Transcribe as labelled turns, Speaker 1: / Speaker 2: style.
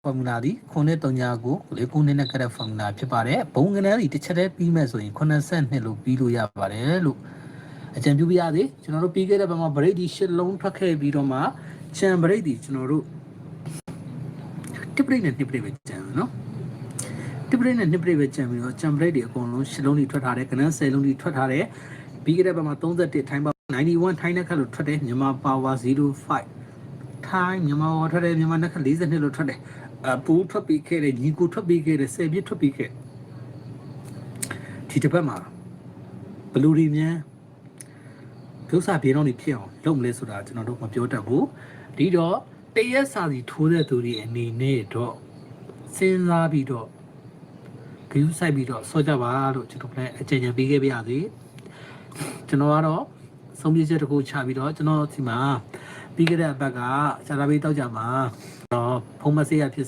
Speaker 1: formula ဒီခုနှစ်3ညာကိုလေခုနှစ်နဲ့ကတဲ့ formula ဖြစ်ပါတယ်ဘုံကနန်းဒီတစ်ချက်တည်းပြီးမဲ့ဆိုရင်82လို့ပြီးလို့ရပါတယ်လို့အကြံပြုပြရသေးကျွန်တော်တို့ပြီးခဲ့တဲ့ဘက်မှာ break ဒီ10လုံးထွက်ခဲ့ပြီးတော့မှချန် break ဒီကျွန်တော်တို့တစ်ပရိတ်နဲ့နှစ်ပရိတ်ပဲကျန်နော်တစ်ပရိတ်နဲ့နှစ်ပရိတ်ပဲကျန်ပြီးတော့ချန် break ဒီအကုန်လုံး10လုံးဒီထွက်ထားတယ်ကနန်း10လုံးဒီထွက်ထားတယ်ပြီးခဲ့တဲ့ဘက်မှာ31ထိုင်းပါ91ထိုင်းနဲ့ခက်လို့ထွက်တယ်မြန်မာ power 05ထိုင်းမြန်မာဝါထွက်တယ်မြန်မာနဲ့ခက်42လို့ထွက်တယ်ပူထွက်ပြီးခဲ့တယ်ညီကိုထွက်ပြီးခဲ့တယ်10ပြည့်ထွက်ပြီးခဲ့ဒီတစ်ပတ်မှာဘလူရီမြန်ဒုစာပြေတော့နေဖြစ်အောင်လုပ်မလဲဆိုတာကျွန်တော်တို့မပြောတတ်ဘူးဒီတော့တရက်စာစီထိုးတဲ့သူတွေအနေနဲ့တော့စဉ်းစားပြီးတော့ဂရုစိုက်ပြီးတော့စောကြပါလို့ကျွန်တော်လည်းအကြံဉာဏ်ပေးခဲ့ပါရစေကျွန်တော်ကတော့ဆုံးဖြတ်ချက်တစ်ခုချပြီးတော့ကျွန်တော်ဒီမှာပြီးခဲ့တဲ့အပတ်ကစာရာဘေးတောက်ကြမှာတော့ဖုံးမဆေးရဖြစ်